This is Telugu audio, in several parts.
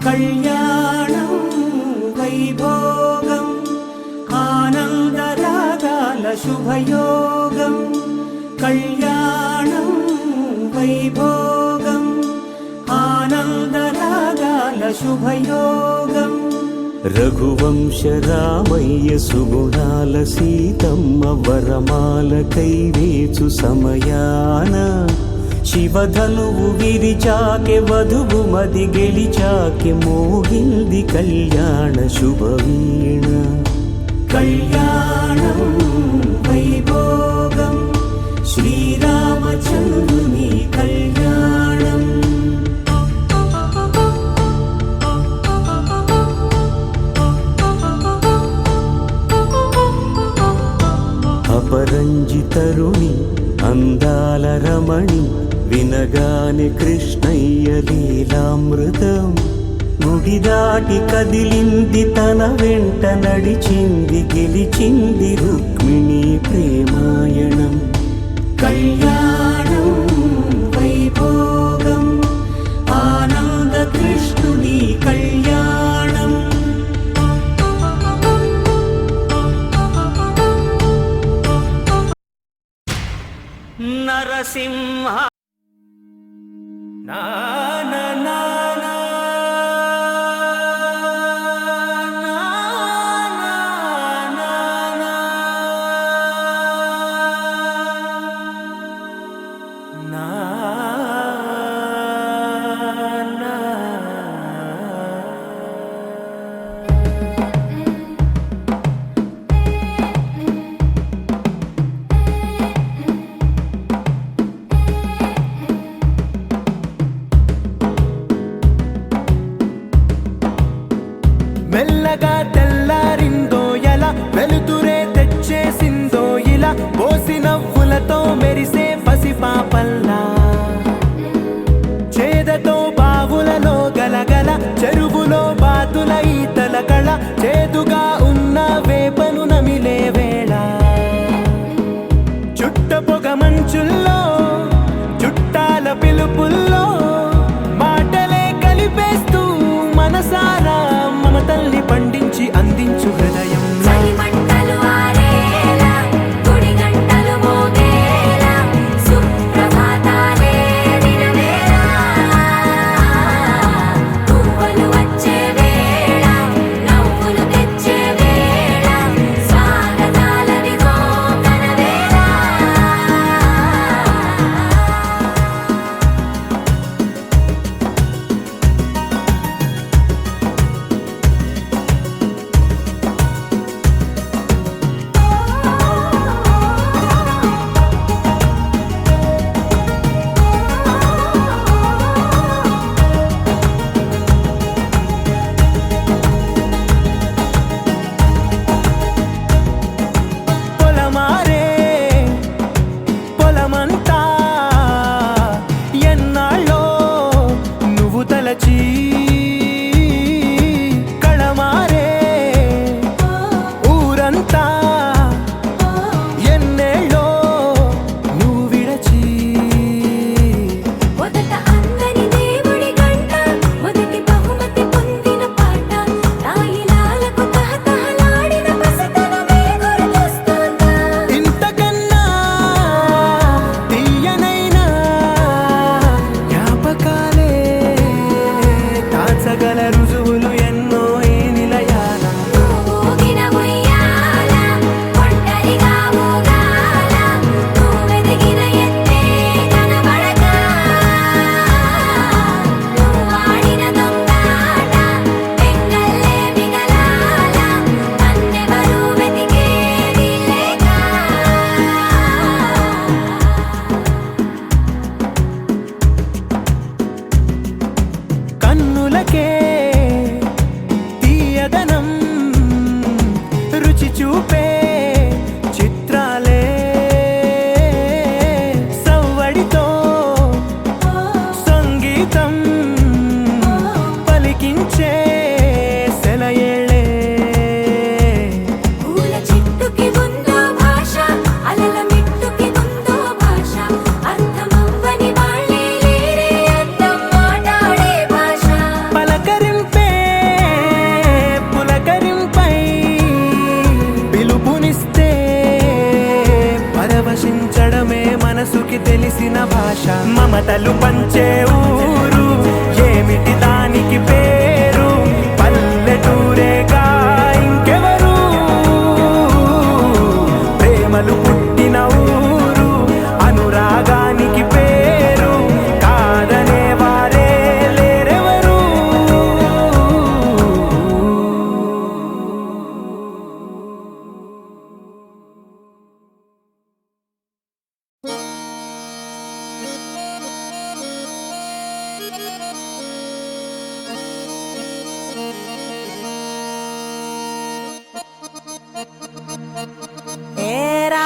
కళ్యాణం వైభోగం ఆనందరాగాల శుభయోగం కళ్యాణం వైభోగం ఆనందరాగాల శుభయోగం రఘువంశ రామయ్య సుగుణాల సీతమ్మ వరమాల కైవేచు సమయాన శివధనువు విరిచాకె వధువు మది గెలిచాకె మోగింది కళ్యాణ శుభవీణ కళ్యాణం వైభోగం శ్రీరామచంద్రుని కళ్యాణం అపరంజి తరుణి అందాల రమణి వినగానే కృష్ణయ్య లీలామృతం గుడి దాటి కదిలింది తన వెంట నడిచింది గెలిచింది రుక్మిణి ప్రేమాయణం కళ్యాణం వైభోగం ఆనంద కృష్ణుని కళ్యాణం నరసింహ నా నా నా నా మెల్లగా తెల్లారిందో ఎలా వెలుతురే తెచ్చేసిందో ఇలా పోసి నవ్వులతో మెరిసే పసిపాపల్లా చేదతో బావులలో గలగల చెరువులో బాతుల ఈతల కళ చేదుగా ఉన్న వేపను నమిలే వేళ చుట్ట పొగ మంచుల్లో చుట్టాల పిలుపుల్లో మాటలే కలిపేస్తూ మనసారా మమతల్ని పండించి అందించు హృదయం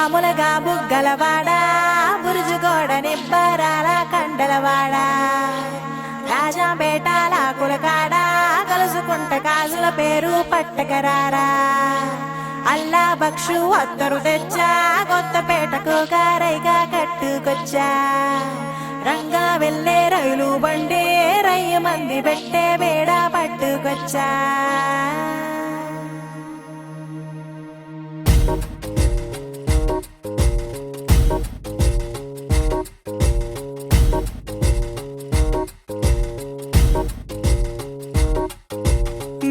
మామూలుగా బుగ్గలవాడా బురుజుగోడ నిబ్బరాల కండలవాడా రాజాపేటాల కులకాడా కలుసుకుంట కాజుల పేరు పట్టకరారా అల్లా బక్షు అత్తరు తెచ్చా కొత్తపేటకు కారైగా కట్టుకొచ్చా రంగా వెళ్ళే రైలు బండి రయ్య మంది పెట్టే బేడ పట్టుకొచ్చా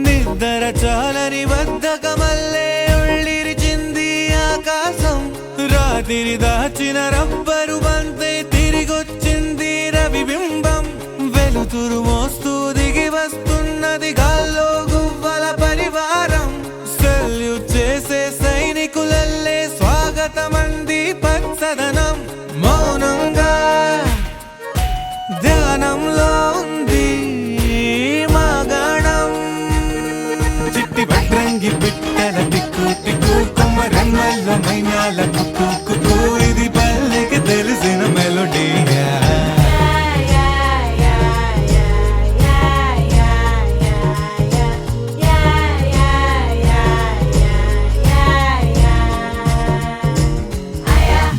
నిద్ర చాలని బద్ధకమల్లే ఉళ్ళిరిచింది ఆకాశం రాత్రి దాచిన రబ్బరు బంతే తిరిగొచ్చింది రవిబింబం వెలుతురు మోస్తూ దిగి వస్తున్నది గాల్లో గువ్వల పరివారం సెల్యూట్ చేసే సైనికులల్లే స్వాగతమంది పచ్చదనం మౌనంగా ధ్యానంలో ఉంది మాగణం చిట్టి భద్రంగి బిట్టల టిక్కు టిక్కు కొమ్మరెమ్మల మైనాల కుక్కు కుక్కు ఇది పల్లెకి తెలిసిన మెలోడీగా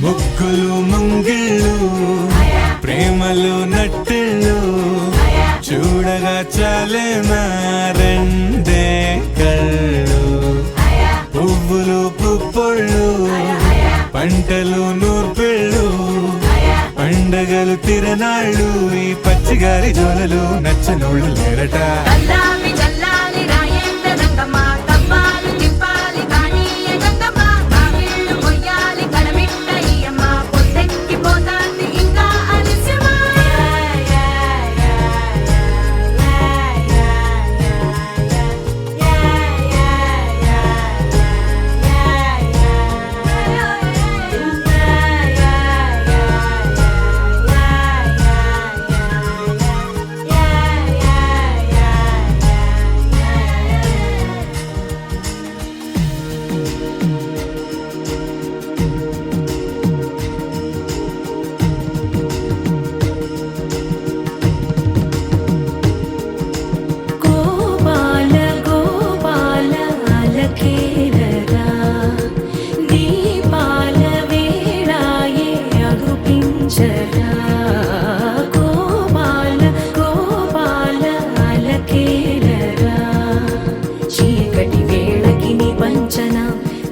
ముగ్గులు ముంగిళ్ళు ప్రేమలు నట్టిళ్ళు చూడగా చాలేనా రెండే కళ్ళు పువ్వులు పుప్పొళ్ళు పంటలు నూర్పిళ్ళు పండగలు తిరనాళ్ళు ఈ పచ్చిగారి జోలలు నచ్చనోళ్ళు లేరట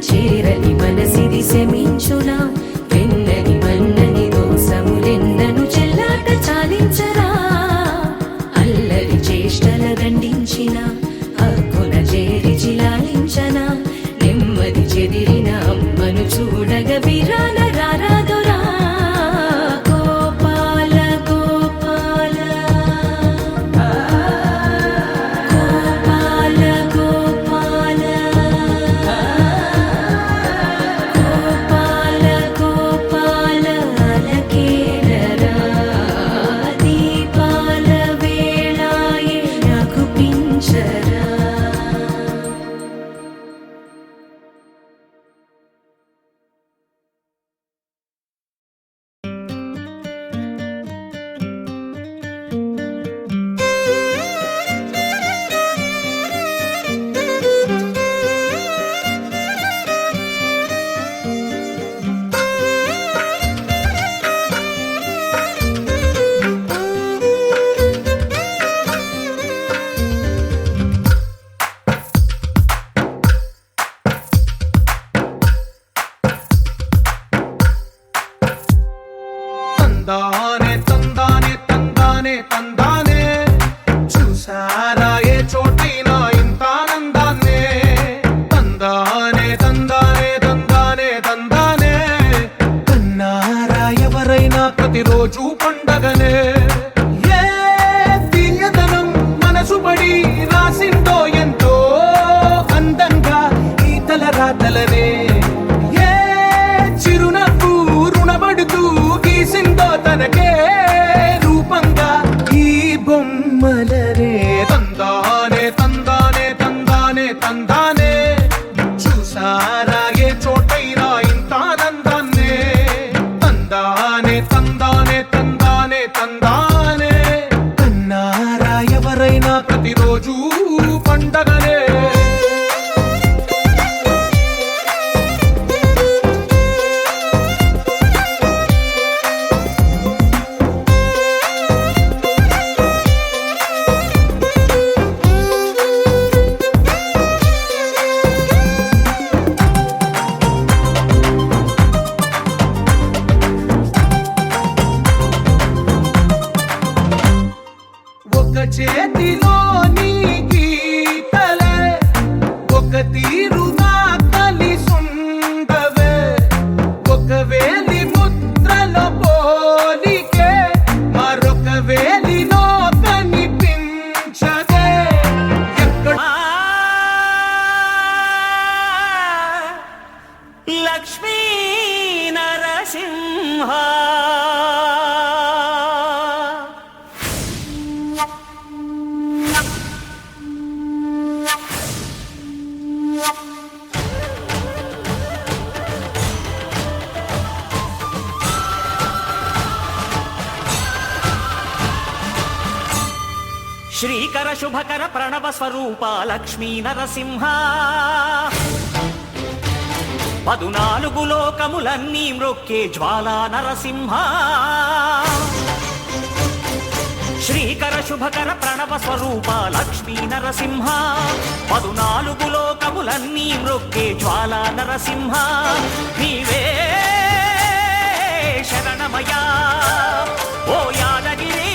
చేరని మనసిది శమించునా వెన్నని మన్నని దోసములెన్నను చెల్లాట చాలించరా అల్లరి చేష్టల దండించిన హక్కున చేరి చిలాలించనా నెమ్మది చెదిరిన అమ్మను చూడగ విరాన రారాదురా గోపాల గోపాల గోపాల గోపాల గోపాల గోపాల అలకేరరా దీపాల వేళాయే రఘుపించరా తందానే తందానే తందానే తందానే చూసారా ఏ చోటైనా ఇంత ఆనందాన్నే తందానే తందానే తందానే తందానే కన్నారా ఎవరైనా ప్రతిరోజు పండగనే ఏ తీయదనం మనసు పడి రాసిందో ఎంతో అందంగా ఈ తల రాతలనే ఏ చిరునవ్వు రుణపడుతూ గీసిందో తనకే రూపంగా ఈ బొమ్మలనే తందానే తందానే తందానే తందానే చూసారా ఏ చోటైనా ఇంత ఆనందాన్నే ప్రతిరోజు పండగనే ఒక చేతిలోని గీతలే ఒక తీరుగా కలిసుండవే ఒక వేలి ముద్రల పోలికే మరొక వేలిలో కనిపించదే ఎక్కడ లక్ష్మీ నరసింహ శ్రీకర శుభకర ప్రణవ స్వరూప లక్ష్మీ నరసింహ 14 లోకములన్నీ మ్రొక్కే జ్వాలా నరసింహ శ్రీకర శుభకర ప్రణవ స్వరూప లక్ష్మీ నరసింహ 14 లోకములన్నీ మ్రొక్కే జ్వాలా నరసింహ నీవే శరణమయ్యా ఓ యాదగిరి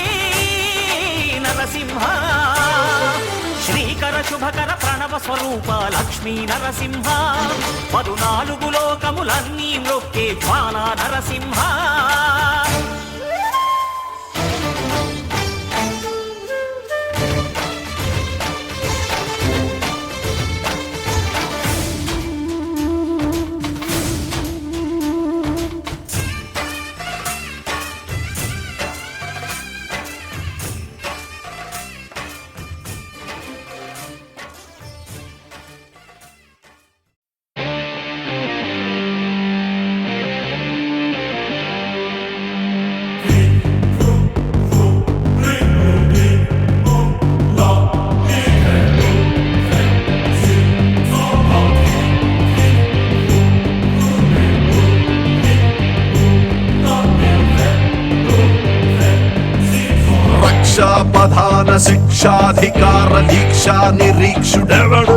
నరసింహ శ్రీకర శుభకర ప్రణవ స్వరూప లక్ష్మీ నరసింహ 14 లోకములన్నీ మ్రొక్కే జ్వాలా నరసింహ ప్రధాన శిక్షాధికార దీక్షా నిరీక్షుడెవడు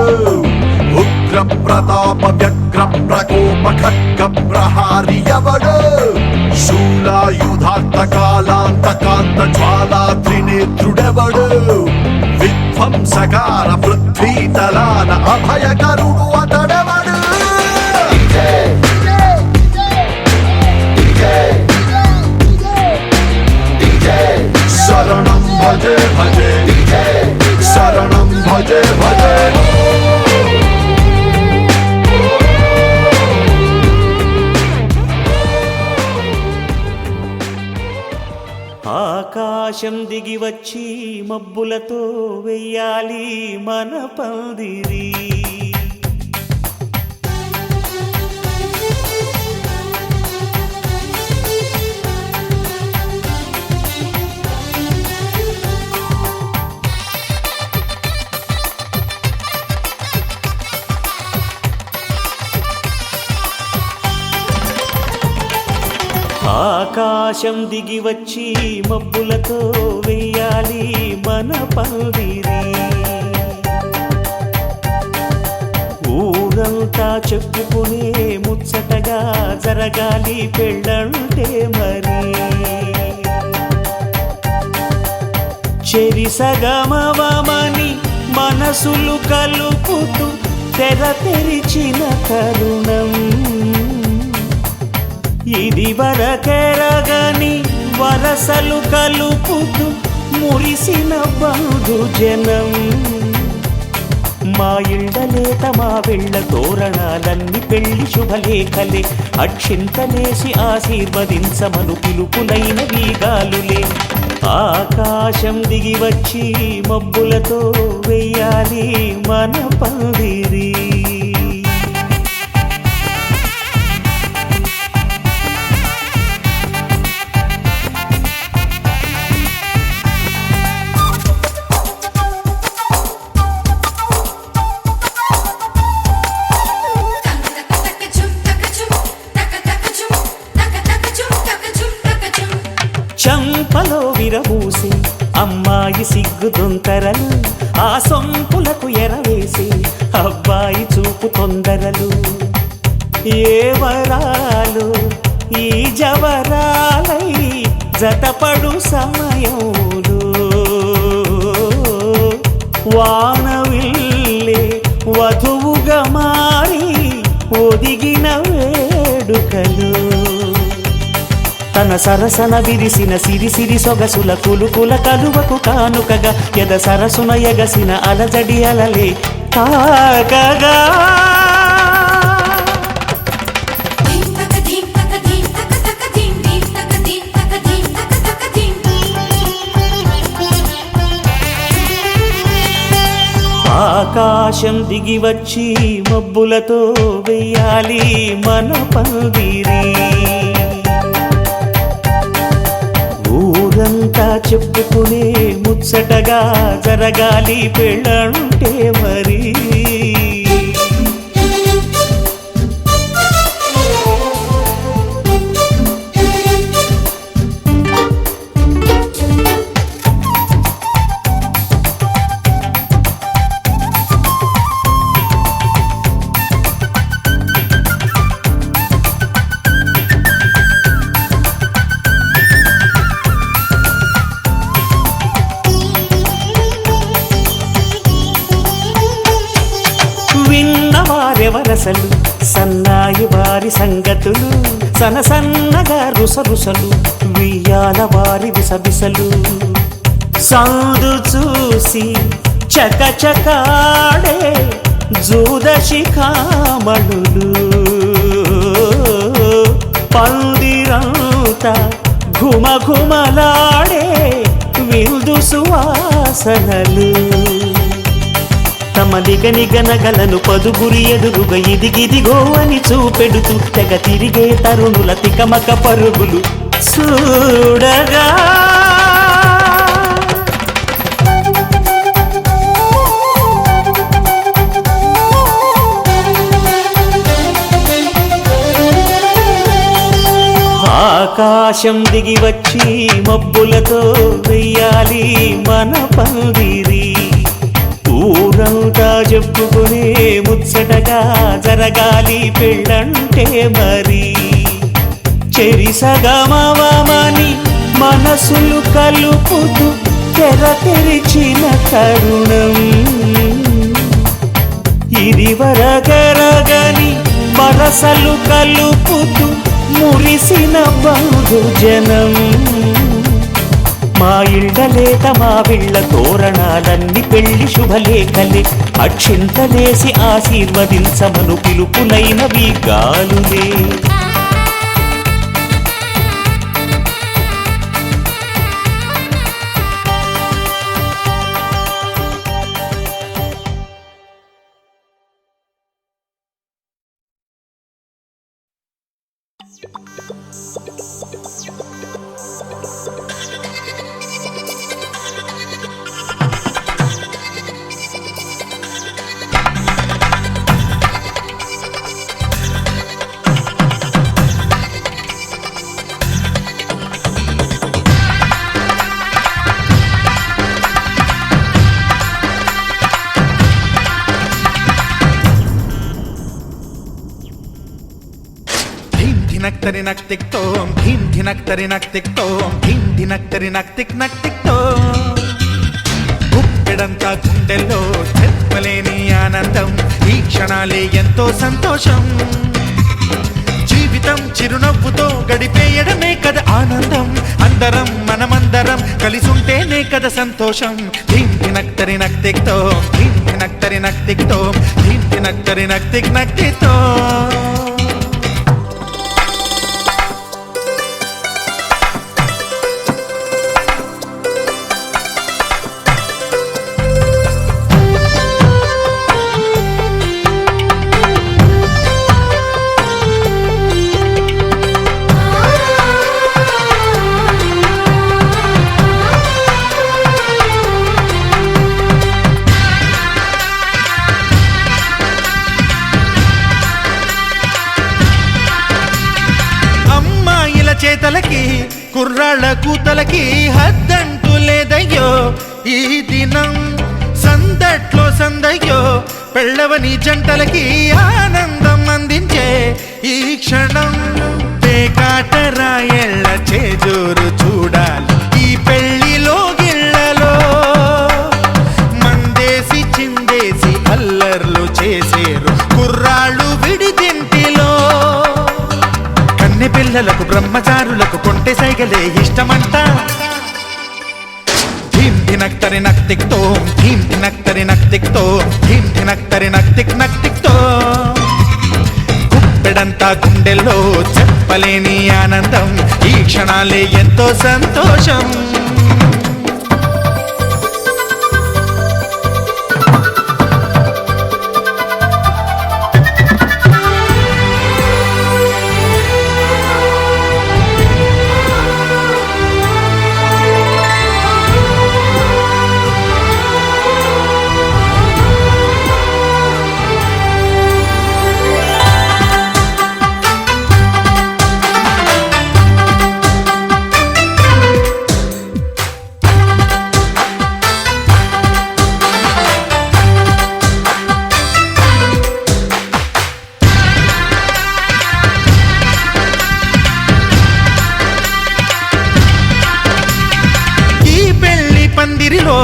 ఉగ్ర ప్రతాప వ్యగ్ర ప్రకోప ఖడ్గ ప్రహారి ఎవడు శూలాయుధాంత కాలాంతకాంత జ్వాలా త్రినేత్రుడెవడు విధ్వంసకార పృథ్వీతలాన అభయకరుడు అతడెవడు శరణం భజే భజే శరణం భజే భజే ఆకాశం దిగి వచ్చి మబ్బులతో వెయ్యాలి మన పందిరి ఆకాశం దిగి వచ్చి మబ్బులతో వెయ్యాలి మన పందిరి ఊరంతా చెప్పుకునే ముచ్చటగా జరగాలి పెళ్ళంటే మరి చెరిసగమవమని మనసులు కలుపుతూ తెర తెరిచిన తరుణం ఇది వరకెరగని వరసలు కలుపుతూ మురిసిన బంధుజనం మా ఇళ్ళలేత మా వెళ్ళ తోరణాలన్నీ పెళ్లి శుభలేఖలే అక్షింతలేసి ఆశీర్వదించమను పిలుపులైన వీగాలులే ఆకాశం దిగి వచ్చి మబ్బులతో వెయ్యాలి మన పందిరి తుంటరలు ఆ సొంపులకు ఎరవేసి అబ్బాయి చూపు తొందరలు ఏ వరాలు ఈ జవరాలై జతపడు సమయంలో వానవిల్లే వధువుగా మారి ఒదిగిన వేడుకలు తన సరసన విరిసిన సిరిసిరి సొగసుల కులుకుల కలువకు కానుకగా ఎద సరసున ఎగసిన అలజడి అలలే తాకగా ఆకాశం దిగి వచ్చి మబ్బులతో వెయ్యాలి మన పందిరి ఊరంతా చెప్పుకునే ముచ్చటగా జరగాలి పెళ్ళంటే మరి విన్నవారెవరసలు సన్నాయి వారి సంగతులు సనసన్నగా రుసరుసలు వియ్యాల వారి విసబిసలు సాధు చూసి చకచకాడే జూదశిఖామణులు పందిరంతా ఘుమఘుమలాడే విందు సువాసనలు తమ నిగనిగనగలను పదుగురి ఎదురుగా ఇదిగిదిగో అని చూపెడుతూ తెగ తిరిగే తరుణుల తికమక పరుగులు చూడగా ఆకాశం దిగి వచ్చి మబ్బులతో వెయ్యాలి మన పందిరి ఊరంతా చెప్పుకునే ముచ్చటగా జరగాలి పెళ్ళంటే మరి చెరిసగమవమని మనసులు కలుపుతూ తెర తెరిచిన తరుణం ఇది వరగరగని వరసలు కలుపుతూ మురిసిన బహుజనం మా ఇళ్ళలేత మా విళ్ళ తోరణాలన్నీ పెళ్లి శుభలేఖలే అక్షింతలేసి ఆశీర్వదించమను పిలుపులైనవి గాలులే ధినక్తరి నక్ తిక్ తోం ధీం ధినక్తరి నక్ తిక్ తోం ధీం ధినక్తరి నక్ తిక్ తోం గుప్పెడంతా గుండెల్లో చెప్పలేని ఆనందం ఈ క్షణాలే ఎంతో సంతోషం జీవితం చిరునవ్వుతో గడిపేయడమే కదా ఆనందం అందరం మనమందరం కలిసుంటేనే కదా సంతోషం ధీం ధినక్తరి నక్ తిక్ తోం ధీం ధినక్తరి నక్ తిక్ తోం ధీం ధినక్తరి నక్ తిక్ తోం చేతలకి కుర్రాళ్ళ కూతలకి హద్దంటూ లేదయ్యో ఈ దినం సందట్లో సందయ్యో పెళ్ళవని జంటలకి ఆనందం అందించే ఈ క్షణం పేకాటరాయళ్ళ చేజోరు చూడాలి ఈ పెళ్లిలో గిళ్ళలో మందేసి చిందేసి అల్లర్లు చేసేరు కుర్రాళ్ళు విడిదింటిలో కన్నె పిల్లలకు బ్రహ్మచారులకు కొంటె సైగలే ఇష్టమంట ధినక్తరి నక్తిక్తో ధీం ధినక్తరి నక్తిక్తో ధీం ధినక్తరి నక్తిక్ నక్తిక్తో గుప్పెడంతా గుండెల్లో చెప్పలేని ఆనందం ఈ క్షణాలే ఎంతో సంతోషం పందిరిలో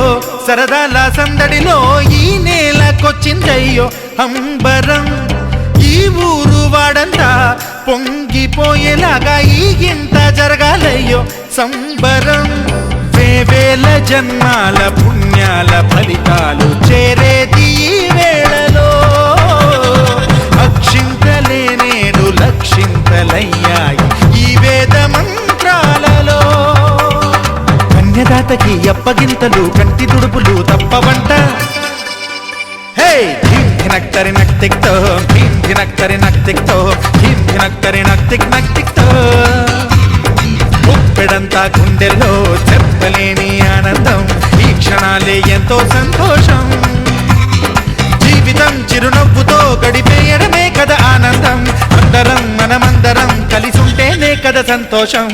సరదాల సందడిలో ఈ నేలకొచ్చిందయ్యో అంబరం ఈ ఊరు వాడంతా పొంగిపోయేలాగా ఈ గింత జరగాలయ్యో సంబరం వేవేల జన్మాల పుణ్యాల ఫలితాలు చేరేది ఈ వేళలో అక్షింతలే నేడు లక్షింతలయ్యాయి ఈ వేద మంత్రాలలో కన్యదాతకి అప్పగింతలు కంటి దుడుపులు తప్పవంట హే ధీం ధినక్తరి నక్తిక్తో ధీం ధినక్తరి నక్తిక్తో ధీం ధినక్తరి నక్తిక్ నక్తిక్తో ముప్పెడంతా గుండెల్లో చెప్పలేని ఆనందం ఈ క్షణాలే ఎంతో సంతోషం జీవితం చిరునవ్వుతో గడిపేయడమే కదా ఆనందం అందరం మనమందరం కలిసుంటేనే కదా సంతోషం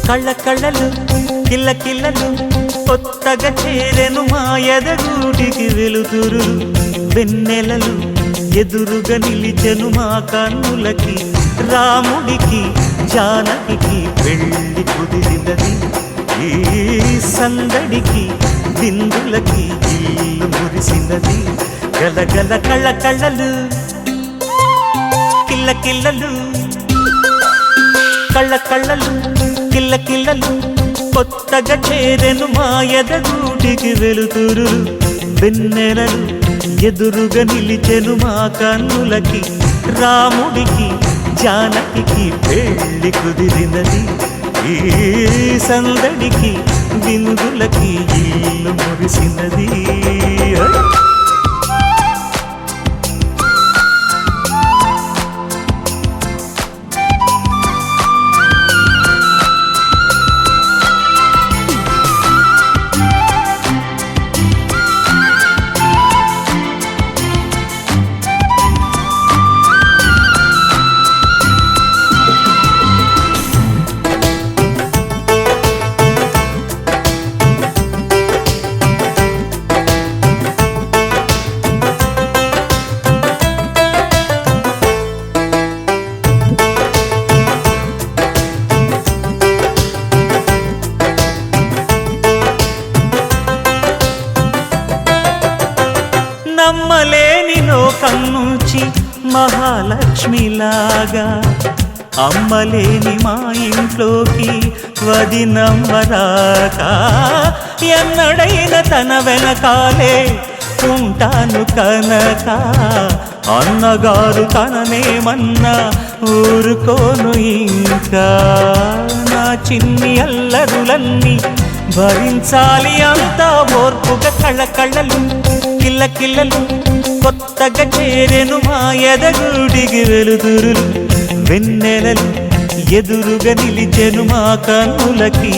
కళ్ళ కళ్ళలు కిల్ల కిల్లలు కొత్తగా చేరెను మా ఎదగూటికి వెలుతురు వెన్నెలలు ఎదురుగా నిలిచెను మా కన్నులకి రాముడికి జానకి పెళ్లి కుదిరినది ఈ సందడికి బిందులకి ఇల్లు మురిసినది గలగల కళ్ళ కళ్ళలు కిల్ల కిల్లలు కళ్ళ కళ్ళలు కిల్ల కిల్లలు కొత్తగా చేరెను మా ఎదగూటికి వెలుతురు వెన్నెలలు ఎదురుగా నిలిచెను మా కన్నులకి రాముడికి జానకి పెళ్లి కుదిరినది ఈ సందడికి బిందులకి ఇల్లు మురిసినది రాగా అమ్మలేని మా ఇంట్లోకి వదినమ్మరాక ఎన్నడైన తన వెనకాలే ఉంటాను కనక అన్నగారు తననేమన్నా ఊరుకోను ఇంకా నా చిన్ని అల్లరులన్నీ భరించాలి అంతా ఓర్పుగా కళ్ళకళ్ళలు కిల్లకిల్లలు కొత్తగా చేరెను మా ఎదగుడికి వెలుతురులు వెన్నెలలు ఎదురుగా నిలిచెను మా కన్నులకి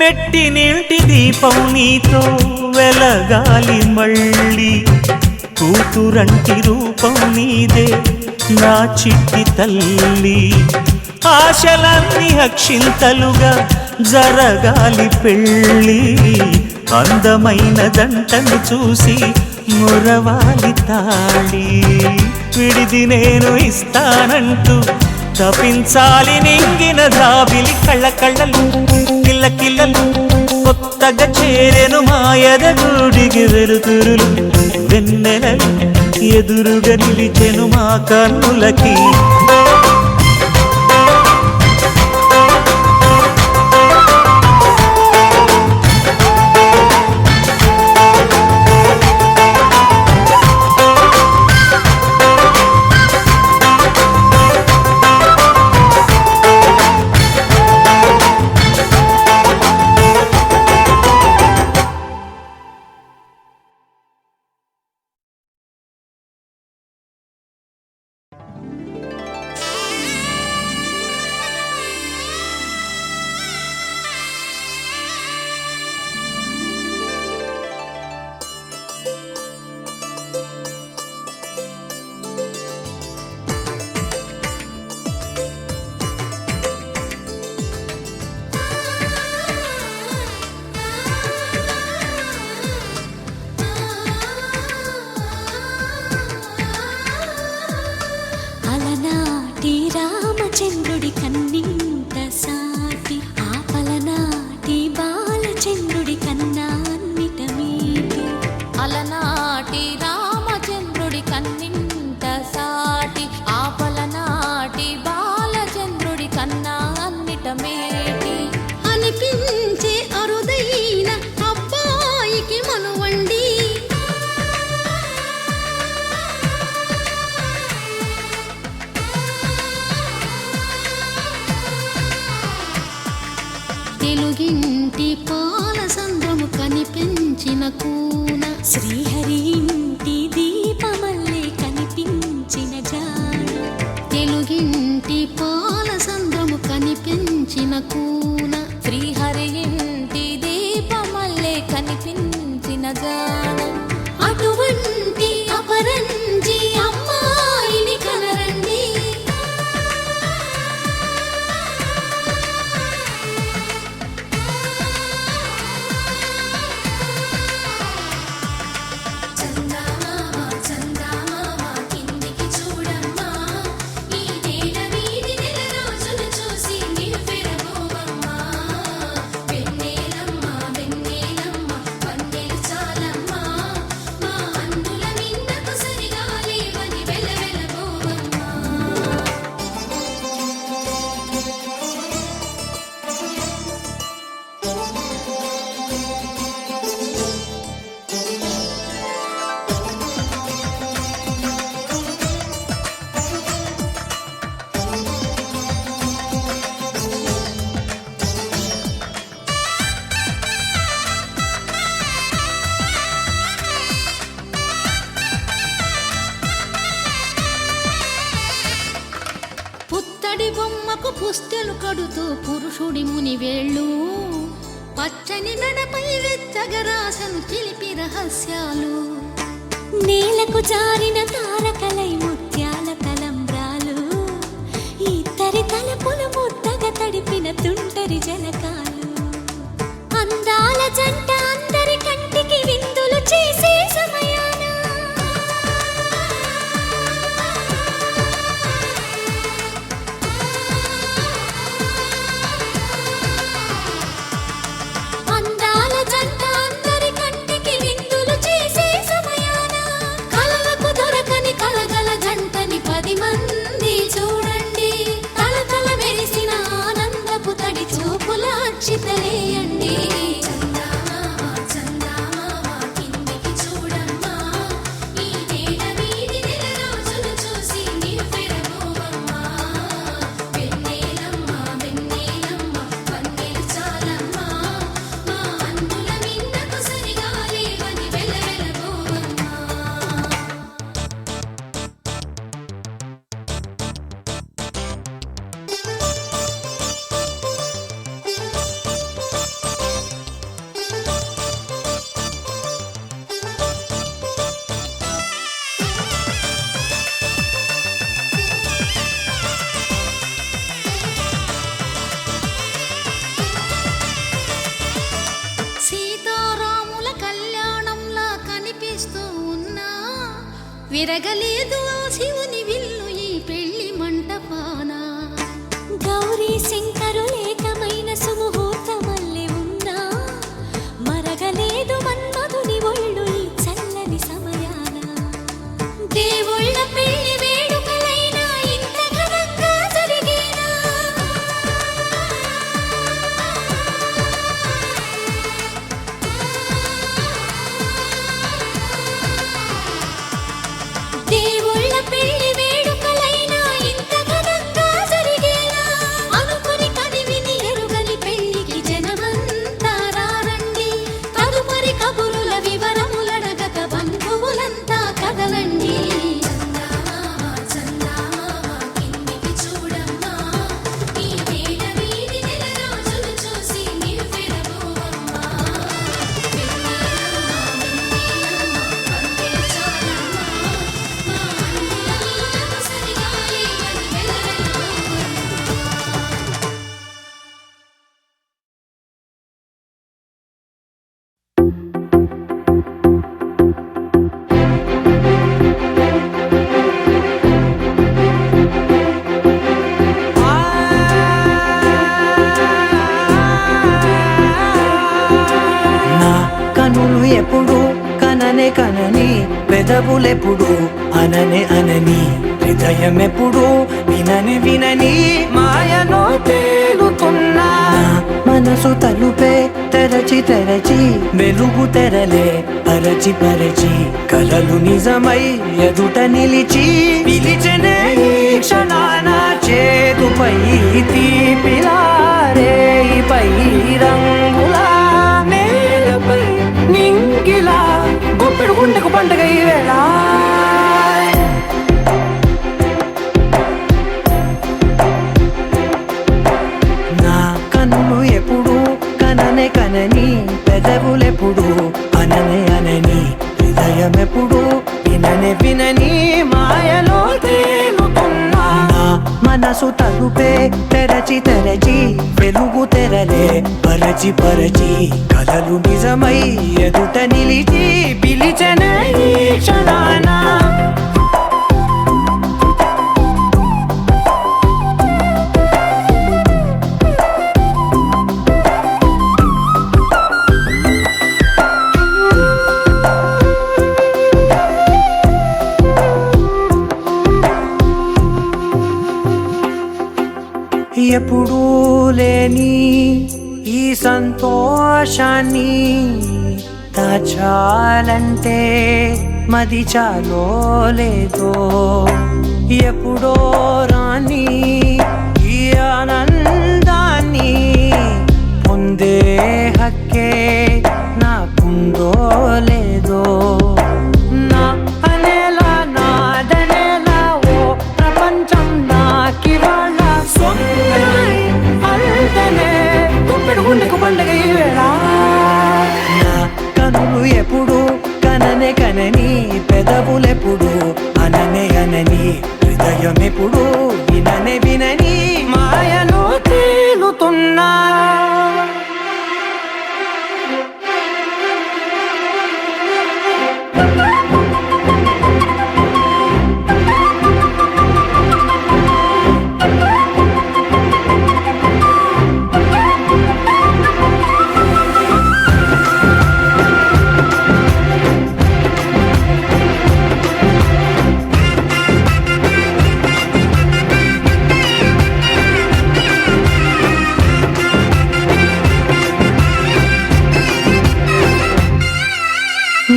మెట్టినింటి దీపం నీతో వెలగాలి మళ్ళీ కూతురంటి రూపం నీదే నా చిట్టి తల్లి ఆశలన్నీ అక్షింతలుగా జరగాలి పెళ్ళి అందమైన జంటను చూసి మురవాలి తాళి విడిది నేను ఇస్తానంటూ తపించాలి నింగిన జాబిలి కళ్ళకళ్ళలు కిల్లకిల్లలు కొత్తగా చేరెను మా ఎదగుడికి వెలుతురులు వెన్నెలలు ఎదురుగా నిలిచెను మా కన్నులకి రామచంద్రుడి కన్నింత సాటి ఆపలనాటి బాలచంద్రుడి కన్నా అన్నిట మీటి అలనాటి రామచంద్రుడి కన్నింత సాటి ఆపలనాటి బాలచంద్రుడి కన్నా అన్నిట మేటి అనిపించే అరుదైన అబ్బాయికి మనువండి తెలుగింటి పాలసంద్రము కనిపించిన కూన శ్రీహరి ఇంటి దీపమల్లే కనిపించిన జాడ తెలుగింటి పాలసంద్రము కనిపించిన కూన శ్రీహరి ఇంటి దీపమల్లే కనిపించిన జాడ అటువంటి అపరంజి అమ్మాయిని కనరండి చూసి పుస్తెలు కడుతూ పురుషుడి ముని వేళ్ళు పచ్చని మెడపై వెచ్చగరాసను చిలిపి రహస్యాలు నేలకు జారిన తారకలై ముత్యాల తలంబ్రాలు ఇద్దరి తలపుల ముద్దగా తడిపిన తుంటరి జలకాలు అందాల జంట అందరి కంటికి విందులు చేసే సమయాన అందాల జంట అందరి కంటికి విందులు చేసే సమయాన కలలకు దొరకని కలగల జంటని 10 మంది చూడండి తలతల మెరిసిన ఆనందపు తడి చూపుల అక్షితలేయండి సీతారాముల కళ్యాణంలా కనిపిస్తూ ఉన్నా విరగలేదు ఆ శివుని విల్లు ఈ పెళ్లి మంటపాన గౌరీ శంకరులేకమైన సుముహూర్తమల్లె ఉన్నా మరగలేదు మన్మధుని ఒళ్ళు ఈ చల్లని సమయాన దేవుళ్ళ పెళ్లి వేడుకలైనా ఇంత ఘనంగా జరిగేనా దేవుళ్ళ పెళ్లి వేడుకలైనా ఇంత ఘనంగా జరిగేనా అనుకుని కదివిని ఎరుగని పెళ్లికి జనమంతా రారండి తదుపరి కబురుల వివరములడగక బంధువులంతా కదలండి కిందికి చూడమ్మా ఈ వేళ వీధి నెల రోజులు చూసి నివ్వెరపోవమ్మా నా కనులు ఎప్పుడు కననే కనని పెదవులెప్పుడు అననే అనని హృదయం ఎప్పుడు వినని వినని మాయలో తేలుతున్నా మనసు తలుపే తెరచి తెరచి వెలుగు తెరలే పరచి పరచి కలలు నిజమై ఎదుట నిలిచి పిలిచనే ఈ క్షణాన చేతుపై తీపిలారే పై రంగులా నేలపై నింగిలా గొప్పెడు గుండెకు పండగ ఈ వేళ నా కన్నులు ఎప్పుడు కననే కనని పెదవులెప్పుడు అననే అనని హృదయం ఎప్పుడు విననే వినని మాయలో తేలుతున్నా నా మనసు తలుపే తెరచి తెరచి వెలుగు తెరలే పరచి పరచి కలలు నిజమై ఎదుట నిలిచి పిలిచనే ఈ క్షణాన ఎప్పుడూ లేని ఈ సంతోషాన్ని దాచాలంటే మది చాలో లేదో ఎప్పుడో రాని ఈ ఆనందాన్ని పొందే హక్కే నాకుందో లేదో నా అనేలా నాదనేలా ఓ ప్రపంచం నాకివాళ్ళ సొంత పెదవులెప్పుడు అననే అనని హృదయం ఎప్పుడు విననే వినని మాయలో తేలుతున్నా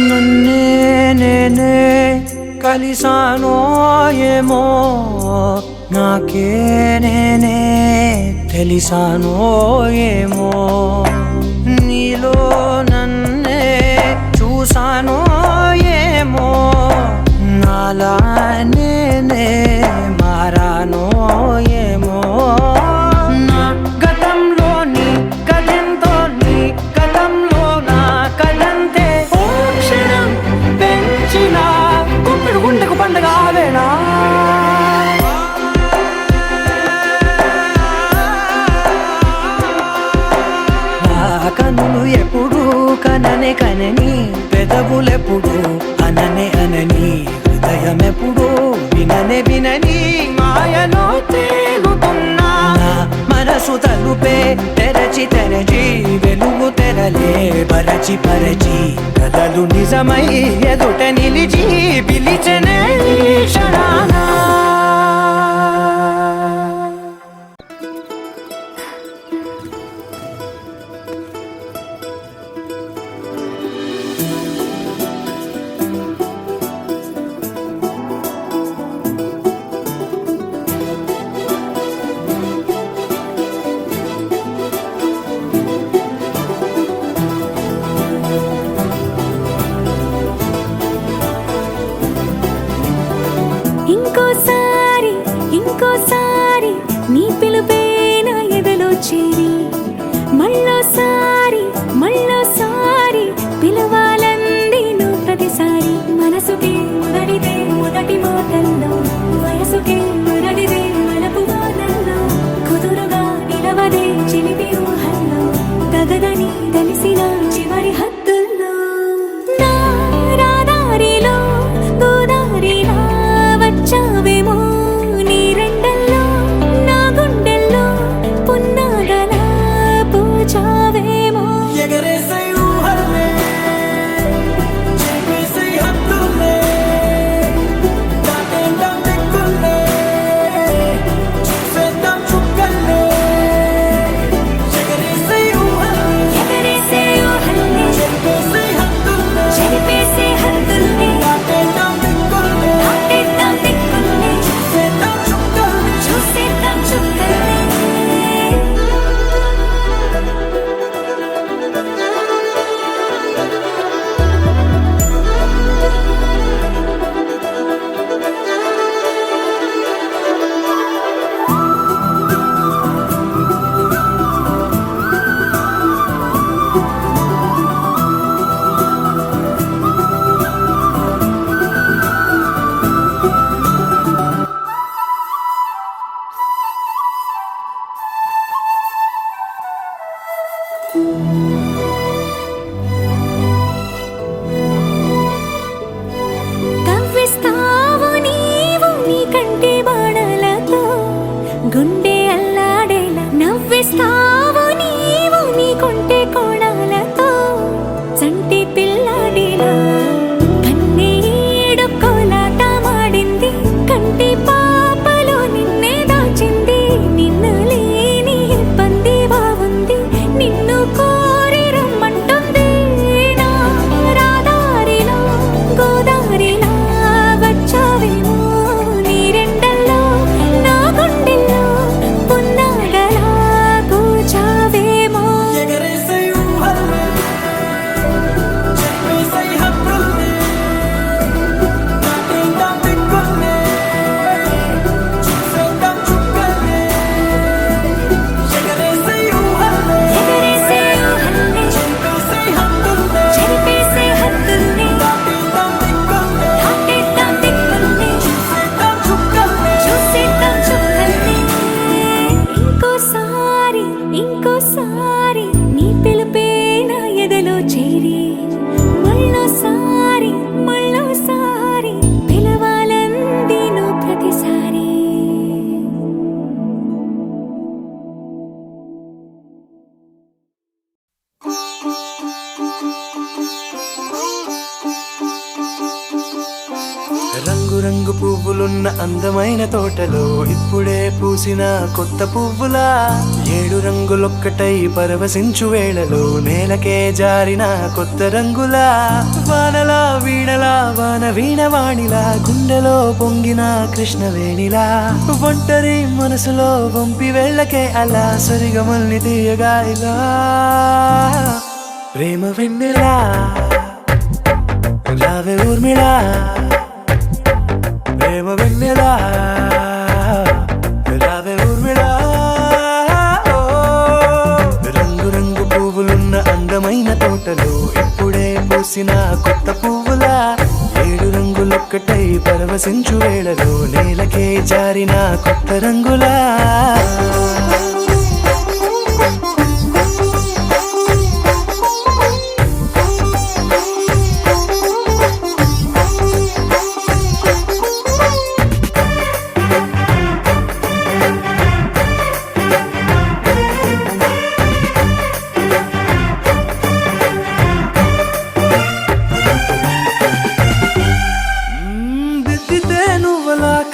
నన్నే నేనే కలిసానో ఏమో నాకే నేనే తెలిసానో ఏమో నీలో నన్నే చూసానో ఏమో నాలా నేనే మారానో ఏమో నా గతంలోని కథంతో నీ కథంలో నా కథంతే ఓ క్షణం పెంచిన గుప్పిడు గుండెకు పండగ ఆవేనా కనులు ఎప్పుడు కననే కనని పెదవులెప్పుడు అననే అనని హృదయం ఎప్పుడు విననే వినని మాయలో తేలుతున్నా నా మనసు తలుపే తెరచి తెరచి వెలుగు తెరలే పరచి పరచి కలలు నిజమై ఎదుట నిలిచి పిలిచనే క్షణానా ఇంకోసారి నీ పిలుపే నా ఎదలో చేరి మళ్ళోసారి పిలవాలంది నువ్వు ప్రతిసారి మనసుకే మొదటిదే మొదటి మాటల్లో వయసుకే మొదటిదే మలపు వాదల్లో కుదురుగా నిలవదే చిలిపి ఊహల్లో గగదని తెలిసిన చివరి హద్దుల్లో నా రాదారిలో గోదారిలా వచ్చావేమో కవ్విస్తావు నీవు నీ కంటి బాణలతో గుండె అల్లాడేలా నవ్విస్తావు నీవు నీ కొంటె కోణాలతో చంటి పిల్లాడిలా కన్నీడు కోలాట మాడింది కంటి పాపలో నిన్నే దాచింది నిన్ను లేని ఇబ్బంది బాగుంది నిన్ను కోరి ఇంకోసారి నీ పిలుపే నా ఎదలో చేరి మళ్ళోసారి మళ్ళోసారి పిలవాలంది నువ్వు ప్రతిసారి. రంగు రంగు పువ్వులున్న అందమైన తోటలో ఇప్పుడే పూసిన కొత్త పువ్వులా 7 రంగులొక్కటై పరవశించు వేళలో నేలకే జారిన కొత్త రంగులా వానలా వీణలా వాన వీణవాణిలా గుండెలో పొంగిన కృష్ణవేణిలా ఒంటరి మనసులో వంపి వెళ్ళకే అలా సరిగమల్ని తీయగా ఇలా ప్రేమ వెన్నెలా రావే ఊర్మిళా ప్రేమ వెన్నెలా రావే ఊర్మిళా. రంగు రంగు పువ్వులున్న అందమైన తోటలో ఇప్పుడే పూసిన కొత్త పువ్వులా 7 రంగులొక్కటై పరవశించు వేళలో నేలకే జారిన కొత్త రంగులా.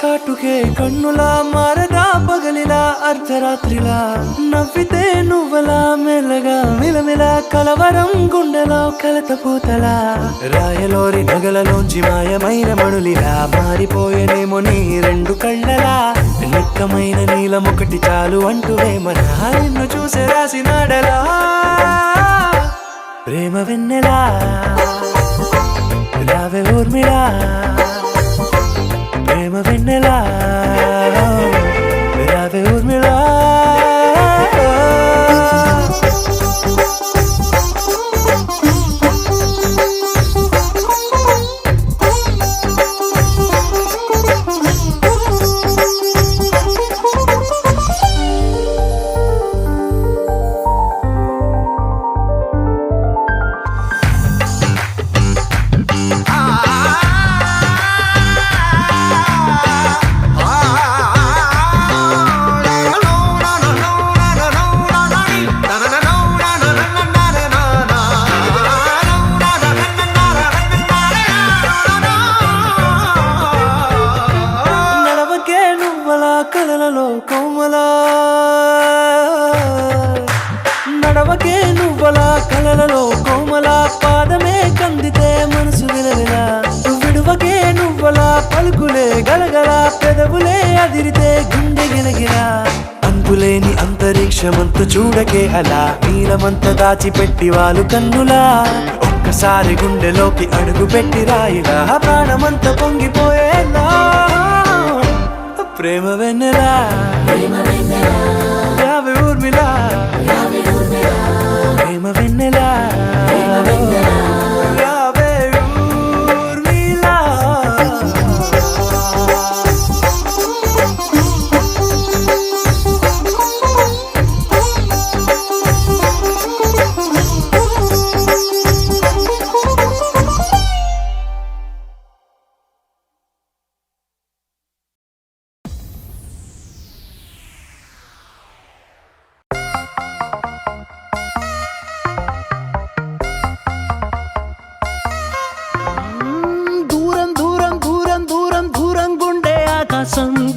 కాటుకే కన్నులా మారదా పగలిలా అర్ధరాత్రిలా నవ్వితే నువ్వలా మెల్లగా మిలమిలా కలవరం గుండెలో కలత పూతలా రాయలోరి నగలలోంచి మాయమైన మణులిలా మారిపోయేనేమో నీ 2 కళ్ళలా నిక్కమైన నీలమొకటి చాలు అంటూ వేమనా నిన్ను చూసే రాసినాడలా ప్రేమ వెన్నెలా రావే ఊర్మిళా ప్రేమ వెన్నెలా రావే ఊర్మిళా. కలలలో కోమలా నడవకే నువ్వలా కలలలో కోమలా పాదమే కందితే మనసు విలవిలా విడువకే నువ్వలా పలుకులే గలగల పెదవులే అదిరితే గుండె గిలగిలా అంతులేని అంతరిక్షమంత చూడకే అలా నీలమంత దాచిపెట్టి వాళ్ళు కన్నులా ఒక్కసారి గుండెలోకి అడుగు పెట్టి రాయిలా ప్రాణమంత పొంగిపోయేలా ప్రేమ వెన్నెలా రావే ఊర్మిళా ప్రేమ వెన్నెలా రావే ఊర్మిళా.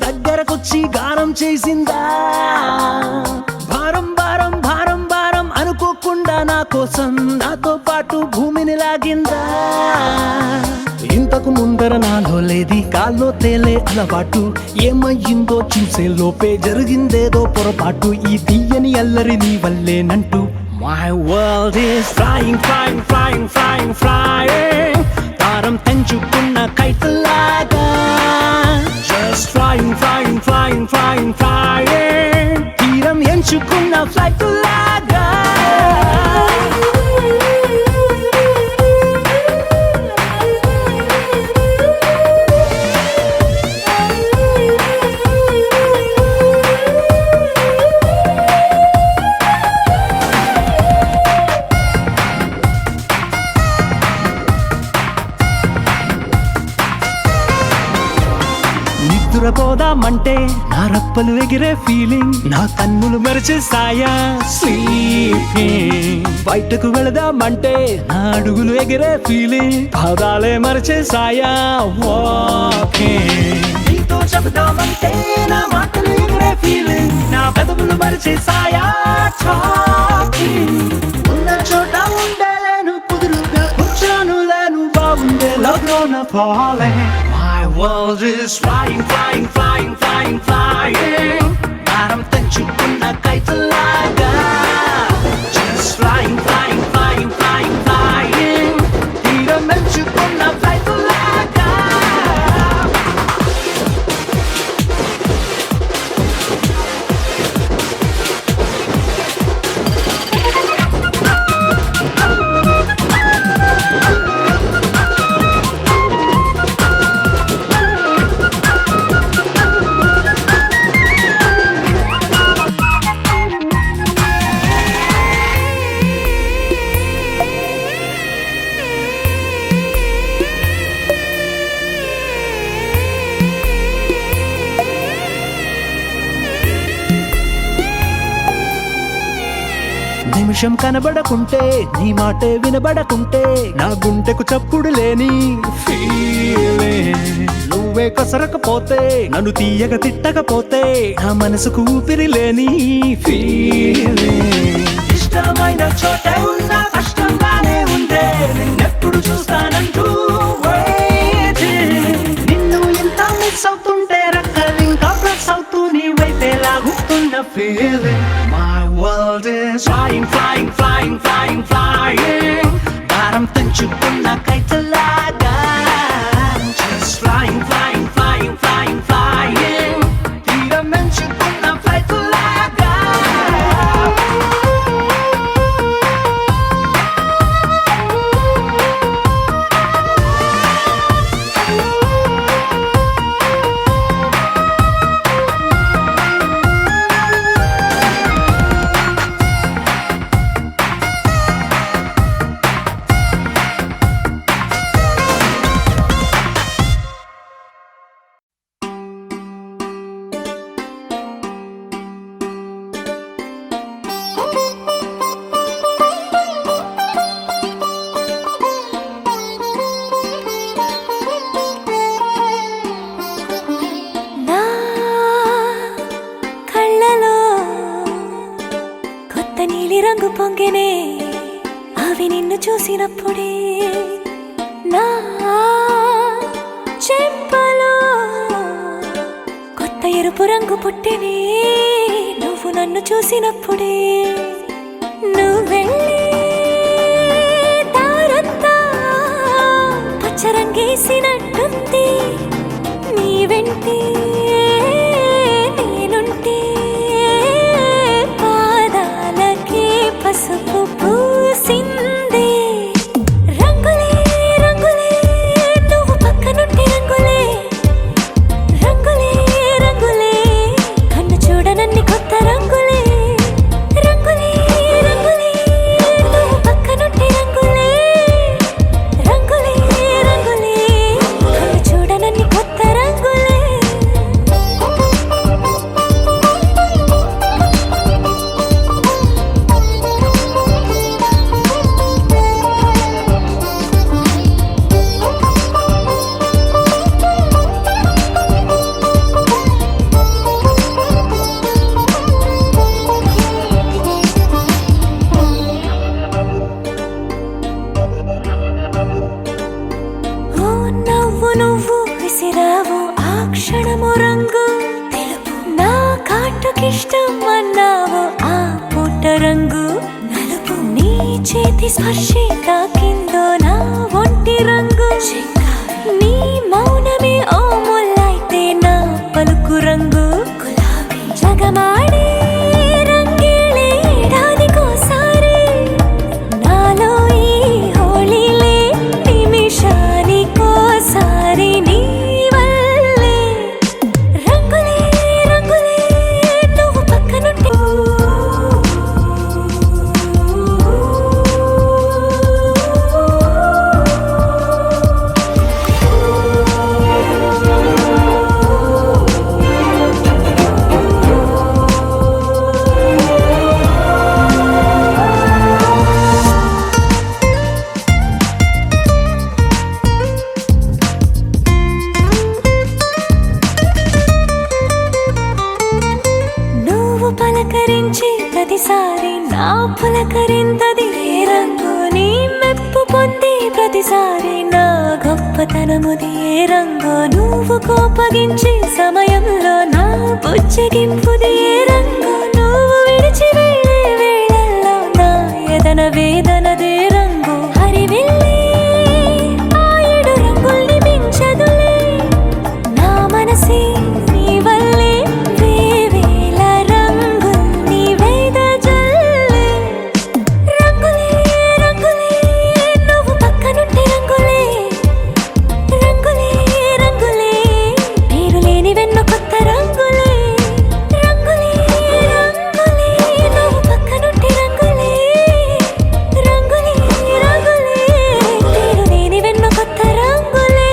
దగ్గరకొచ్చి గానం చేసిందా భారం భారం భారం భారం అనుకోకుండా నా కోసం నాతో పాటు భూమిని లాగిందా ఇంతకు ముందర నాలో లేది కాల్లో తేలే అలవాటు ఏమయ్యిందో చూసే లోపే జరిగిందేదో పొరపాటు ఈ తీయని అల్లరి నీ వల్లేనంటూ My world is flying, flying, flying, flying, flying తారం తెంచుకున్న కైతలాగా Just flying, flying, flying, flying, flying తీరం ఎంచుకున్న ఫ్లైట్ లాగా వెళదామంటే నా రప్పలు ఎగిరే ఫీలింగ్, నా కన్నులు మెరిచే సాయా స్లీపింగ్. బయటకు వెళదామంటే నా అడుగులు ఎగిరే ఫీలింగ్, పాదాలే మరిచే సాయా వాకింగ్. నీతో చెబుదామంటే నా మాటలు ఎగిరే ఫీలింగ్, నా పెదవులు మరిచే సాయా టాకింగ్. ఉన్న చోట ఉండలేను, కుదురుగా కూర్చోను లేను, బాగుండే లవ్లోన falling. My world is flying, flying, flying, flying, flying. భారం తెంచుకున్న కైతలాగా, just flying, flying, flying, flying, flying. తీరం ఎంచుకున్న ఫ్లైట్లాగా. నిమిషం కనబడకుంటే, నీ మాటే వినబడకుంటే, నా గుండెకు చప్పుడు లేని ఫీలింగ్. నువ్వే కసరకపోతే, నన్ను తీయగా తిట్టకపోతే, నా మనసుకు ఊపిరి లేని ఫీలింగ్. ఇష్టమైన చోటే ఉన్నా కష్టంగానే ఉందే, నిన్నెప్పుడు చూస్తానంటూ waiting. నిన్ను ఇంత మిస్ అవుతుంటే రక్కలు ఇంకా ప్రెస్ అవుతూ నీ వైపే లాగుతున్న feeling. My world is flying, flying, flying, flying, flying. భారం తెంచుకున్న కైతలాగా, just flying, flying, flying, flying, flying. తీరం ఎంచుకున్న ఫ్లైట్లాగా. నా కళ్ళలో కొత్త నీలి రంగు పొంగెనే, అవి నిన్ను చూసినప్పుడే. నా చెంపలో కొత్త ఎరుపు రంగు పుట్టెనే, నువ్వు నన్ను చూసినప్పుడే. నువ్వెళ్ళే దారంతా పచ్చరంగేసినట్టుంది, నీ వెంటే నేనుంటే పాదాలకే పసుపు పూసిందే. రంగులే రంగులే నువ్వు పక్కనుంటే, రంగులే రంగులే రంగులే కన్ను చూడనన్ని కొత్త రంగులే. రంగులే రంగులే నువ్వు పక్కనుంటే, రంగులే రంగులే రంగులే కన్ను చూడనన్ని కొత్త రంగులే. ఓ నవ్వు నువ్వు విసిరావు ఆ క్షణము రంగు తెలుపు, నా కాటుకిష్టం అన్నావు ఆ పూట రంగు నలుపు. నీ చేతి స్పర్శే తాకిందో నా ఒంటి రంగు, నీ మౌనమే ఓ ముల్లైతే నా పలుకు రంగు గులాబీ. జగమాడే రంగేళే ఏడాదికోసారి, నాలో ఈ హోళీలే నిమిషానికోసారి నీ వల్లే. రంగులే రంగులే నువ్వు పక్కనుంటే, ప్రతిసారి నా పులకరింతది ఏ రంగు నీ మెప్పు పొంది ప్రతిసారి నా గొప్పతనముది ఏ రంగు నువ్వు కోపగించే సమయంలో నా బుజ్జగింపుది ఏ రంగు నువ్వు విడిచి వెళ్ళే వేళల్లో నా ఎదన వేదనదే రంగు హరివిల్లి ఆ ఏడు రంగుల్ని మించదులే నా మనసే నీ వల్లే వేవేల రంగుల్ని వెదజల్లే రంగులే రంగులే నువ్వు పక్కనుంటే రంగులే రంగులే రంగులే పేరు లేని వెన్న కొత్త రంగులే రంగులే రంగులే నువ్వు పక్కనుంటే రంగులే రంగులే రంగులే పేరు లేని వెన్న కొత్త రంగులే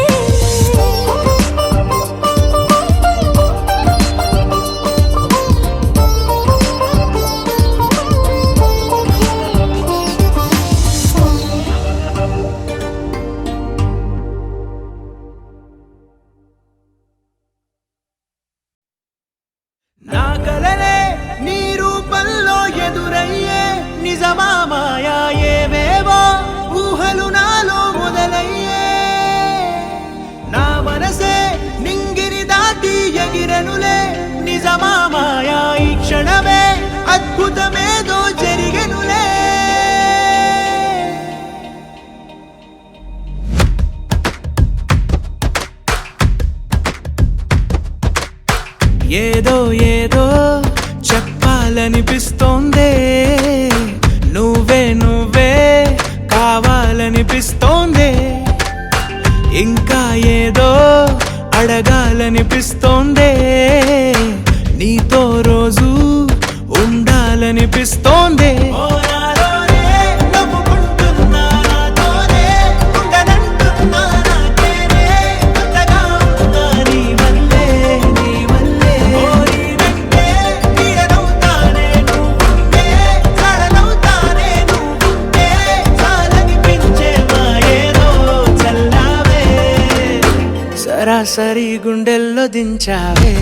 నా కలలే నీ రూపంలో ఎదురయ్యే నిజమా మాయా ఏవేవో ఊహలు నాలో మొదలయ్యే నా మనసే నింగిని దాటి ఎగిరెనులే నిజమా మాయా ఈ క్షణమే అద్భుతమేదో జరిగెనులే ఏదో ఏదో చెప్పాలనిపిస్తోందే నువ్వే నువ్వే కావాలనిపిస్తోందే ఇంకా ఏదో అడగాలనిపిస్తోందే నీతో రోజు ఉండాలనిపిస్తోందే సరాసరి గుండెల్లో దించావే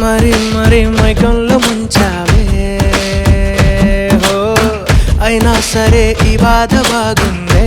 మరి మరి మైకంలో ముంచావే హో అయినా సరే ఈ బాధ బాగుందే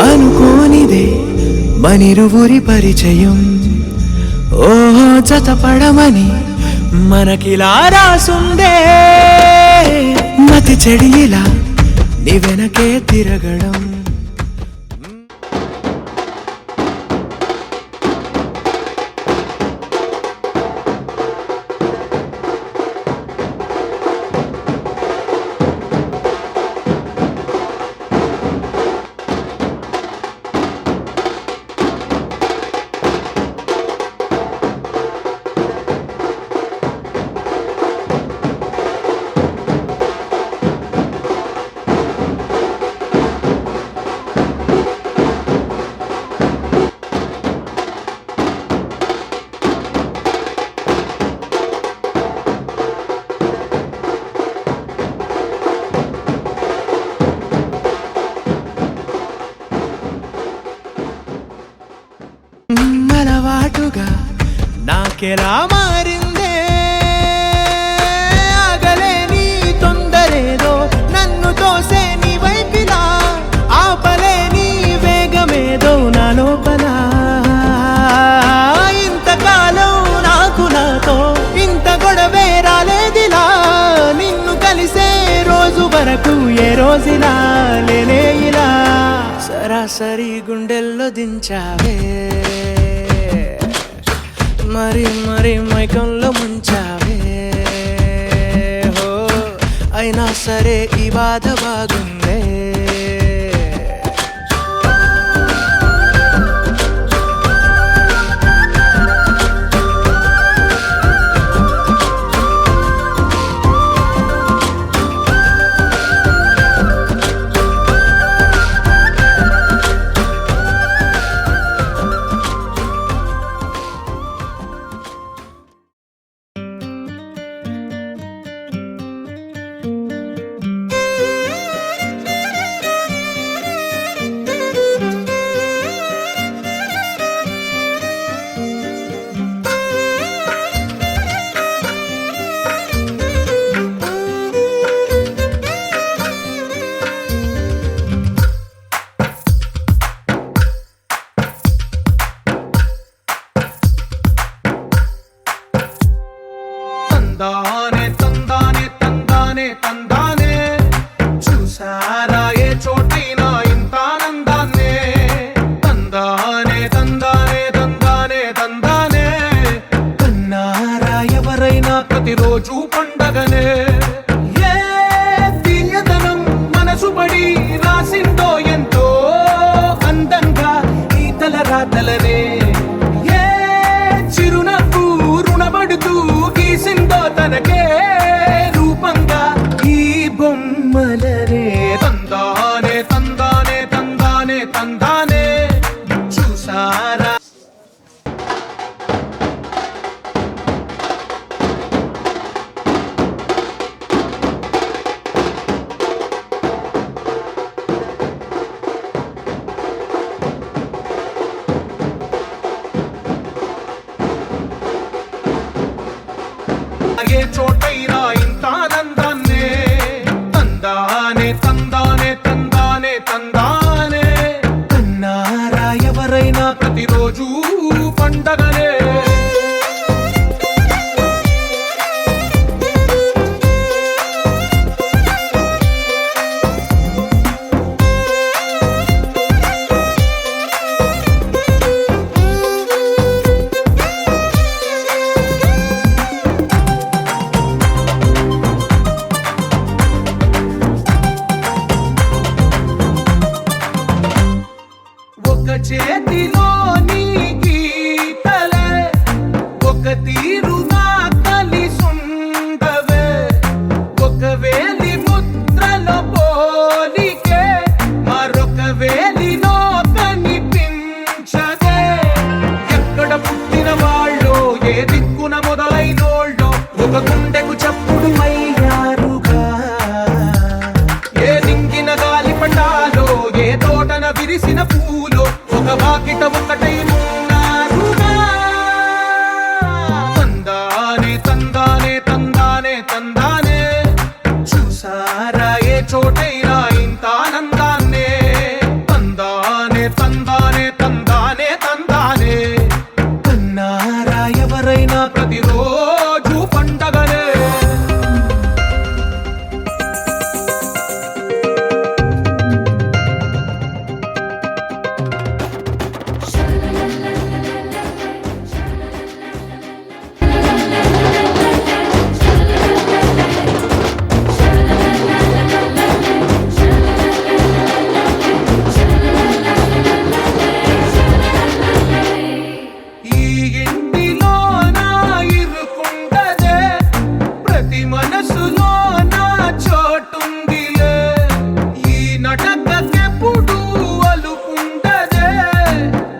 అనుకోనిదే మనిరువురి పరిచయం ఓహో జతపడమని మనకిలా రాసుందే మతి చెడిలా నీ వెనకే తిరగడం అలవాటుగా నాకెలా మారిందే ఆగలేని తొందరేదో నన్ను తోసే నీ వైపిలా రోజులా లేనే ఇలా సరాసరి గుండెల్లో దించావే మరి మరి మైకంలో ముంచావే హో అయినా సరే ఈ బాధ బాగుందే తందానే తందానే తందానే తందానే చూసారా ఏ చోటైనా ఇంత ఆనందాన్నే తందానే తందానే తందానే తందానే కన్నారా ఎవరైనా ప్రతిరోజు పండగనే ఏ తీయదనం మనసు పడి రాసిందో ఎంతో అందంగా ఈ తల రాతలనే ఏ చిరునవ్వు రుణపడుతూ గీసిందో తనకే రూపంగా ఈ బొమ్మలనే తందానే తందానే తందానే తందానే చూసారా ఏ చోటైనా ఇంత ఆనందాన్నే తందానే తందానే తందానే తందానే కన్నారా ఎవరైనా ప్రతిరోజు పండగనే ఒక చేతిలో నీ గీతలే ఒక తీరుగా కలిసుండవే ఒక వేలి ముద్రల పోలికే మరొక వేలిలో కనిపించదే ఎక్కడ పుట్టిన వాళ్ళో ఏ దిక్కున మొదలైనోళ్ళో ఒక గుండెకు చప్పుడు అయ్యారుగా ఏ దింగిన గాలి పటాలో ఏ తోటన విరిసిన పూలో ఒక వాకిట ఒకటై ఉన్నారుగా తందానే తందానే తందానే తందానే చూసారా ఏ చోటైనా ఇంత ఆనందాన్నే తందానే తందానే తందానే తందానే కన్నారా ఎవరైనా ప్రతిరోజు పండగనే ఈ ఇంటిలో నా ఇరుకుండదే ప్రతి మనసులో నా చోటుందిలే ఈ నటకెప్పుడు అలుకుండదే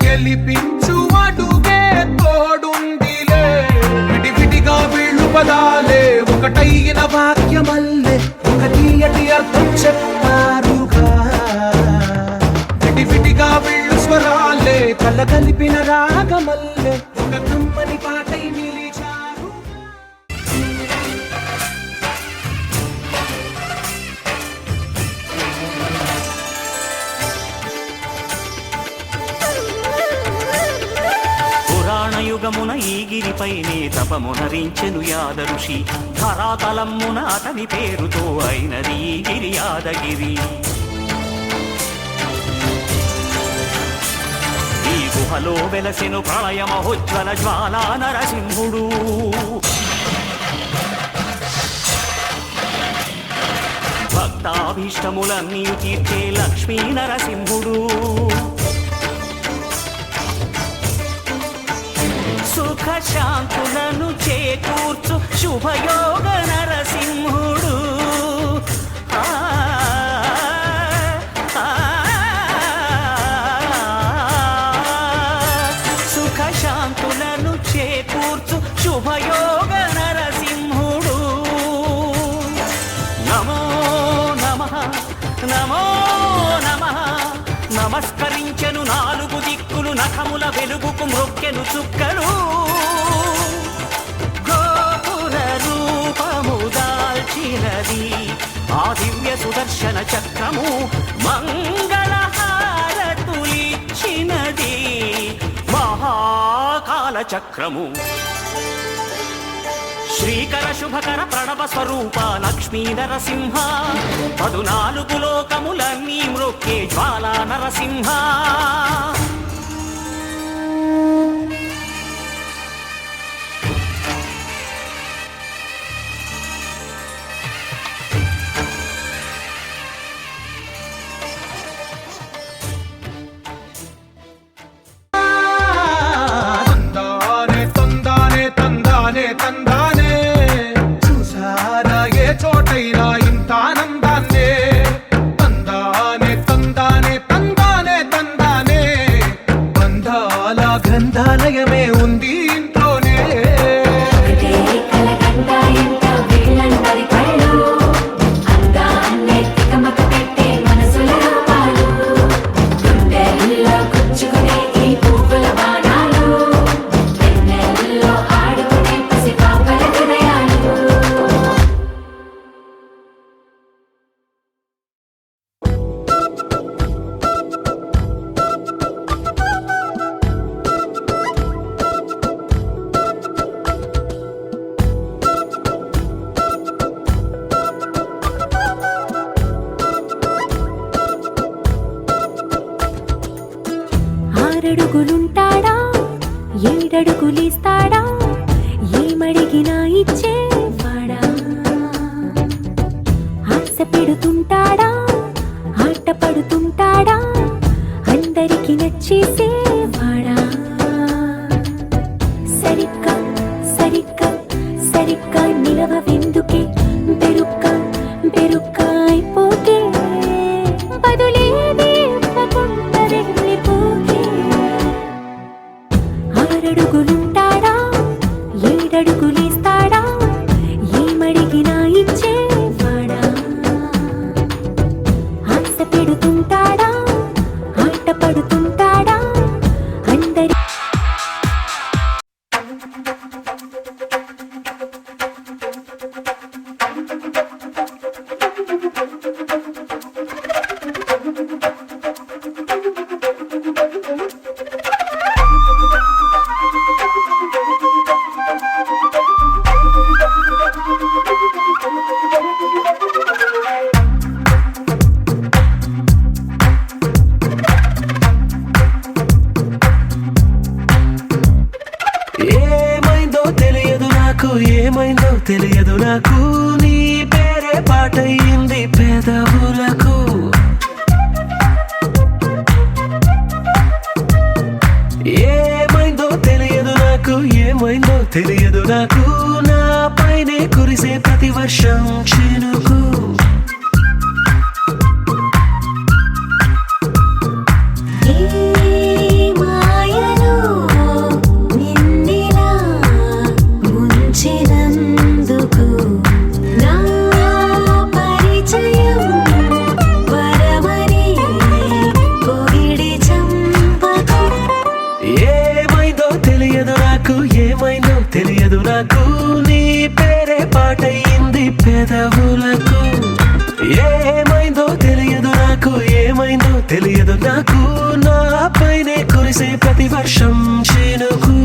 గెలిపించు అడుగే తోడుందిలే విడివిడిగా వీళ్ళు పదాలే ఒకటైన వాక్యమల్లే ఒక తీయటి అర్థం చెప్పారుగా విడివిడిగా వీళ్ళు స్వరాలే కల కలిపిన రాగమల్లే ఒక కమ్మని పాటై నిలిచారు పురాణయుగ యోగమున ఈ గిరిపైనే తపమునరించెను యాద ఋషి ధరాతలమ్మున అతని పేరుతో అయినది ఈ గిరి యాదగిరి ఈ గుహలో వెలసెను ప్రళయమహోజ్వల జ్వాలా నరసింహుడు భక్తాభీష్టములన్నీ తీర్చే లక్ష్మీ నరసింహుడు సుఖ శాంతులను చేకూర్చు శుభయోగ నరసింహుడు సుఖ శాంతులను చేకూర్చు శుభయోగ నరసింహుడు నమో నమః నమో నమః నమస్కరించెను నాలుగు దిక్కులు నఖముల వెలుగుకు మ్రొక్కెను చుక్కలు గోపుర రూపము దాల్చినది ఆ దివ్య సుదర్శన చక్రము మంగళహారతులిచ్చినది మహాకాల చక్రము శ్రీకర శుభకర ప్రణవ స్వరూప లక్ష్మీ నరసింహ 14 లోకములన్నీ మ్రొక్కే జ్వాలా నరసింహ తందానే తందానే తందానే తందానే చూసారా ఏ చోటైనా ఇంత ఆనందాన్నే తందానే తందానే తందానే తందానే బంధాల గ్రంథాలయమే ఉంది ఇంట్లోనే ఒకటే కలకండ ఎంత వీళ్ళందరి కళ్ళు అందాన్నే తికమక పెట్టే మనసుల రూపాలు గుండెల్లో గుచ్చుకునే ఈ పువ్వుల బాణాలు వెన్నెల్లో ఆడుకునే పసిపాపల హృదయాలు ఆరడుగులుంటాడా ఏడడుగులిస్తాడా ఏమడిగినా ఇచ్చేవాడా ఆశ పెడుతుంటాడా ఆట పడుతుంటాడా అందరికి నచ్చేసేవాడా సరిగ్గా సరిగ్గా సరిగ్గా నిలవెందుకే బెరుక్క బెరుక్క అయిపోకే బదులేది ఇవ్వకుండా వెళ్ళిపోకే ఆరడుగులుంటాడా ఏడడుగులిస్తాడా ఏమడిగినా ఇచ్చేవాడా ఆశ పెడుతుంటాడా ఆట పడుతుంటాడా అందరి ఏమైందో తెలియదు నాకు ఏమైందో తెలియదు నాకు నీ పేరే పాటయింది పెదవులకు ఏమైందో తెలియదు నాకు ఏమైందో తెలియదు నాకు నా పైనే కురిసే ప్రతి వర్షం చినుకు మాయలో నిన్నిలా ముంచినందుకు నా పరిచయం వరమని పొగిడి చంపకు ఏమైందో తెలియదు నాకు ఏమైందో తెలియదు నాకు నీ పేరే పాటయింది పెదవులకు ఏమైందో తెలియదు నాకు ఏమైందో తెలియదు నాకు నా పైనే కురిసే ప్రతి వర్షం చినుకు